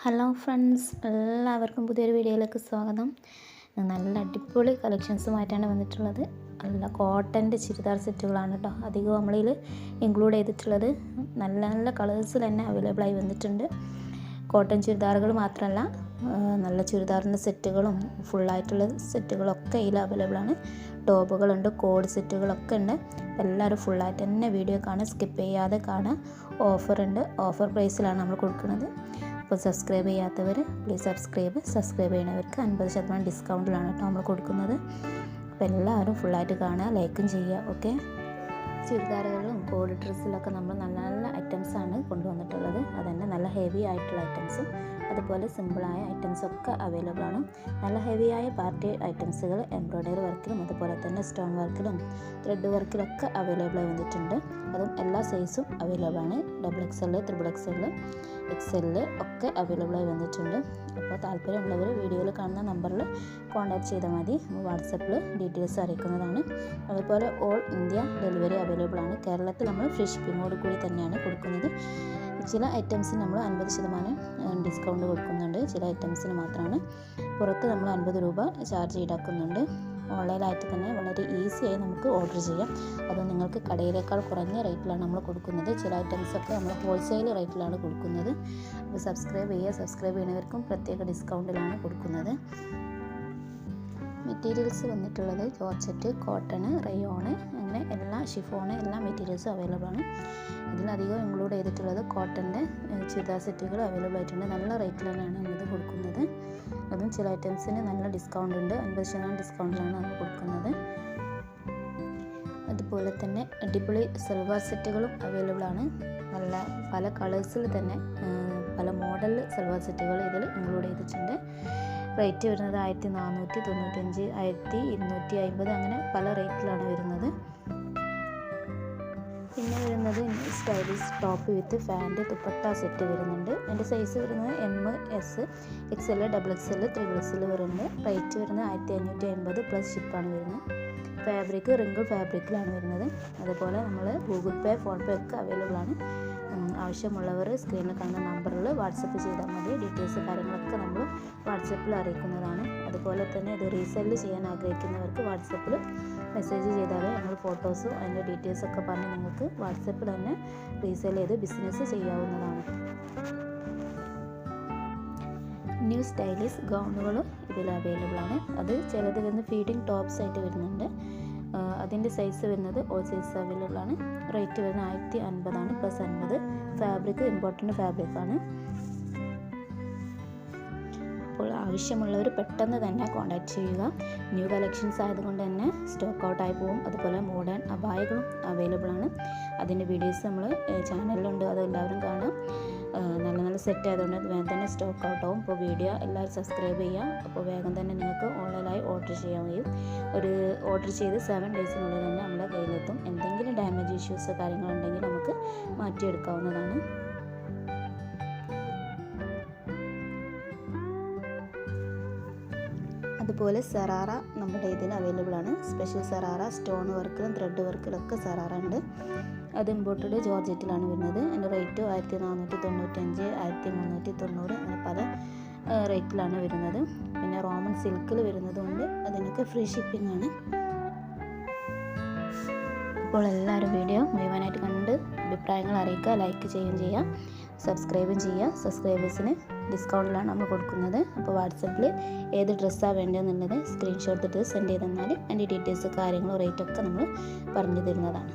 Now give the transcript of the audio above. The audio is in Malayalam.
ഹലോ ഫ്രണ്ട്സ്, എല്ലാവർക്കും പുതിയൊരു വീഡിയോയിലേക്ക് സ്വാഗതം. നല്ല അടിപൊളി കളക്ഷൻസുമായിട്ടാണ് വന്നിട്ടുള്ളത്. നല്ല കോട്ടൻ്റെ ചുരിദാർ സെറ്റുകളാണ് കേട്ടോ അധികം നമ്മളിൽ ഇൻക്ലൂഡ് ചെയ്തിട്ടുള്ളത്. നല്ല നല്ല കളേഴ്സിൽ തന്നെ അവൈലബിൾ ആയി വന്നിട്ടുണ്ട്. കോട്ടൺ ചുരിദാറുകൾ മാത്രമല്ല, നല്ല ചുരിദാറിൻ്റെ സെറ്റുകളും ഫുള്ളായിട്ടുള്ള സെറ്റുകളൊക്കെ ഇതിൽ അവൈലബിൾ ആണ്. ടോപ്പുകളുണ്ട്, കോഡ് സെറ്റുകളൊക്കെ ഉണ്ട്. എല്ലാവരും ഫുള്ളായിട്ട് തന്നെ വീഡിയോ കാണുക, സ്കിപ്പ് ചെയ്യാതെ കാണുക. ഓഫറുണ്ട്, ഓഫർ പ്രൈസിലാണ് നമ്മൾ കൊടുക്കുന്നത്. അപ്പോൾ സബ്സ്ക്രൈബ് ചെയ്യാത്തവർ പ്ലീസ് സബ്സ്ക്രൈബ് ചെയ്യുന്നവർക്ക് 50% ഡിസ്കൗണ്ടിലാണ് കേട്ടോ നമ്മൾ കൊടുക്കുന്നത്. അപ്പോൾ എല്ലാവരും ഫുള്ളായിട്ട് കാണുക, ലൈക്കും ചെയ്യുക. ഓക്കെ, ചുരിദാറുകളിലും കോഡ് ഡ്രസ്സിലൊക്കെ നമ്മൾ നല്ല നല്ല ഐറ്റംസാണ് കൊണ്ടുവന്നിട്ടുള്ളത്. അതന്നെ നല്ല ഹെവി ആയിട്ടുള്ള ഐറ്റംസും അതുപോലെ സിമ്പിളായ ഐറ്റംസൊക്കെ അവൈലബിൾ ആണ്. നല്ല ഹെവിയായ പാർട്ടി ഐറ്റംസുകൾ എംബ്രോയ്ഡറി വർക്കിലും അതുപോലെ തന്നെ സ്റ്റോൺ വർക്കിലും ത്രെഡ് വർക്കിലൊക്കെ അവൈലബിൾ ആയി വന്നിട്ടുണ്ട്. അതും എല്ലാ സൈസും അവൈലബിൾ ആണ്. XXL, XXL, XL ഒക്കെ അവൈലബിൾ ആയി വന്നിട്ടുണ്ട്. അപ്പോൾ താല്പര്യമുള്ളവർ വീഡിയോയിൽ കാണുന്ന നമ്പറിൽ കോൺടാക്ട് ചെയ്താൽ മതി. വാട്സപ്പിൽ ഡീറ്റെയിൽസ് അറിയിക്കുന്നതാണ്. അതുപോലെ ഓൾ ഇന്ത്യ ഡെലിവറി അവൈലബിൾ ആണ്. കേരളത്തിൽ നമ്മൾ ഫ്രീ ഷിപ്പിങ്ങോട് കൂടി തന്നെയാണ് കൊടുക്കുന്നത്. ചില ഐറ്റംസിന് നമ്മൾ 50% ഡിസ്കൗണ്ട് കൊടുക്കുന്നുണ്ട്. ചില ഐറ്റംസിന് മാത്രമാണ്. പുറത്ത് നമ്മൾ 50 രൂപ ചാർജ് ഈടാക്കുന്നുണ്ട്. ഓൺലൈനായിട്ട് തന്നെ വളരെ ഈസിയായി നമുക്ക് ഓർഡർ ചെയ്യാം. അത് നിങ്ങൾക്ക് കടയിലേക്കാൾ കുറഞ്ഞ റേറ്റിലാണ് നമ്മൾ കൊടുക്കുന്നത്. ചില ഐറ്റംസൊക്കെ നമ്മൾ ഹോൾസെയിൽ റേറ്റിലാണ് കൊടുക്കുന്നത്. അപ്പോൾ സബ്സ്ക്രൈബ് ചെയ്യുന്നവർക്കും പ്രത്യേക ഡിസ്കൗണ്ടിലാണ് കൊടുക്കുന്നത്. മെറ്റീരിയൽസ് വന്നിട്ടുള്ളത് ജോർജറ്റ്, കോട്ടൺ, റയോണ്, അങ്ങനെ എല്ലാ ഷിഫോണ് എല്ലാ മെറ്റീരിയൽസും അവൈലബിൾ ആണ്. ഇതിലധികം ഇൻക്ലൂഡ് ചെയ്തിട്ടുള്ളത് കോട്ടൻ്റെ ചുരിദാർ സെറ്റുകൾ അവൈലബിൾ ആയിട്ടുണ്ട്. നല്ല റേറ്റിലാണ് നമ്മളിത് കൊടുക്കുന്നത്. അതും ചില ഐറ്റംസിന് നല്ല ഡിസ്കൗണ്ട് ഉണ്ട്. 50% ഡിസ്കൗണ്ടിലാണ് നമ്മൾ കൊടുക്കുന്നത്. അതുപോലെ തന്നെ അടിപൊളി സൽവാർ സെറ്റുകളും അവൈലബിൾ ആണ്. നല്ല പല കളേഴ്സിൽ തന്നെ പല മോഡൽ സൽവാർ സെറ്റുകൾ ഇതിൽ ഇൻക്ലൂഡ് ചെയ്തിട്ടുണ്ട്. റേറ്റ് വരുന്നത് 1495, 1250 അങ്ങനെ പല റേറ്റിലാണ് വരുന്നത്. പിന്നെ വരുന്നത് സ്റ്റൈലിഷ് ടോപ്പ് വിത്ത് ഫാൻറ്റ് ദുപ്പട്ട സെറ്റ് വരുന്നുണ്ട്. എൻ്റെ സൈസ് വരുന്നത് MS, XL, XXL, XXL വരുന്നുണ്ട്. റേറ്റ് വരുന്നത് 1550 പ്ലസ് ഷിപ്പാണ് വരുന്നത്. ഫാബ്രിക് റിങ്കിൾ ഫാബ്രിക്കിലാണ് വരുന്നത്. അതുപോലെ നമ്മൾ ഗൂഗിൾ പേ, ഫോൺ പേ ഒക്കെ അവൈലബിൾ ആണ്. ആവശ്യമുള്ളവർ സ്ക്രീനിൽ കാണുന്ന നമ്പറിൽ വാട്സപ്പ് ചെയ്താൽ മതി. ഡീറ്റെയിൽസ് കാര്യങ്ങളൊക്കെ നമ്മൾ വാട്സപ്പിൽ അറിയിക്കുന്നതാണ്. അതുപോലെ തന്നെ ഇത് റീസെല്ല് ചെയ്യാൻ ആഗ്രഹിക്കുന്നവർക്ക് വാട്സപ്പിൽ മെസ്സേജ് ചെയ്താൽ ഞങ്ങൾ ഫോട്ടോസും അതിൻ്റെ ഡീറ്റെയിൽസൊക്കെ പറഞ്ഞ് നിങ്ങൾക്ക് വാട്സപ്പിൽ തന്നെ റീസെല് ചെയ്ത് ബിസിനസ് ചെയ്യാവുന്നതാണ്. ന്യൂ സ്റ്റൈലിഷ് ഗൗണുകൾ ഇതിൽ അവൈലബിൾ ആണ്. അത് ചിലത് വരുന്ന ഫീഡിങ് ടോപ്സ് ആയിട്ട് വരുന്നുണ്ട്. അതിൻ്റെ സൈസ് വരുന്നത് ഓൾ സൈസ് അവൈലബിൾ ആണ്. റേറ്റ് വരുന്നത് 1050 ആണ് പ്ലസ് 50. Fabric important ഫാബ്രിക്കാണ്. അപ്പോൾ ആവശ്യമുള്ളവർ പെട്ടെന്ന് തന്നെ കോൺടാക്ട് ചെയ്യുക. ന്യൂ കളക്ഷൻസ് ആയതുകൊണ്ട് തന്നെ സ്റ്റോക്ക് ഔട്ടായി പോകും. അതുപോലെ മോഡേൺ അബായകളും അവൈലബിൾ ആണ്. അതിൻ്റെ വീഡിയോസ് നമ്മൾ ചാനലിലുണ്ട്, അത് എല്ലാവരും കാണാം. നല്ല നല്ല സെറ്റ് ആയതുകൊണ്ട് വേഗം തന്നെ സ്റ്റോക്ക് ഔട്ട് ആവും. അപ്പോൾ വീഡിയോ എല്ലാവരും സബ്സ്ക്രൈബ് ചെയ്യുക. അപ്പോൾ വേഗം തന്നെ നിങ്ങൾക്ക് ഓൺലൈനായി ഓർഡർ ചെയ്യാൻ കഴിയും. ഒരു ഓർഡർ ചെയ്ത് 7 ഡേയ്സിനുള്ളിൽ തന്നെ നമ്മുടെ കയ്യിലെത്തും. എന്തെങ്കിലും ഡാമേജ് ഇഷ്യൂസ് കാര്യങ്ങളുണ്ടെങ്കിൽ നമുക്ക് മാറ്റിയെടുക്കാവുന്നതാണ്. അതുപോലെ സറാറ നമ്മുടെ ഇതിൽ അവൈലബിൾ ആണ്. സ്പെഷ്യൽ സറാറ സ്റ്റോൺ വർക്കിലും ത്രെഡ് വർക്കിലൊക്കെ സറാറ ഉണ്ട്. അത് ഇമ്പോർട്ടഡ് ജോർജറ്റിലാണ് വരുന്നത്. അതിൻ്റെ റേറ്റ് 1495, 1390 അങ്ങനെ പല റേറ്റിലാണ് വരുന്നത്. പിന്നെ റോമൻ സിൽക്കിൽ വരുന്നതുകൊണ്ട് അതിനൊക്കെ ഫ്രീ ഷിപ്പിംഗ് ആണ്. അപ്പോൾ എല്ലാവരും വീഡിയോ മുഴുവനായിട്ട് കണ്ട് അഭിപ്രായങ്ങൾ അറിയിക്കുക, ലൈക്ക് ചെയ്യുകയും ചെയ്യുക, സബ്സ്ക്രൈബും ചെയ്യുക. സബ്സ്ക്രൈബേഴ്സിന് ഡിസ്കൗണ്ടിലാണ് നമ്മൾ കൊടുക്കുന്നത്. അപ്പോൾ വാട്സപ്പിൽ ഏത് ഡ്രസ്സാണ് വേണ്ടതെന്നുള്ളത് സ്ക്രീൻഷോട്ട് എടുത്ത് സെൻഡ് ചെയ്ത് തന്നാൽ അതിൻ്റെ ഡീറ്റെയിൽസ് കാര്യങ്ങളും റേറ്റൊക്കെ നമ്മൾ പറഞ്ഞു തരുന്നതാണ്.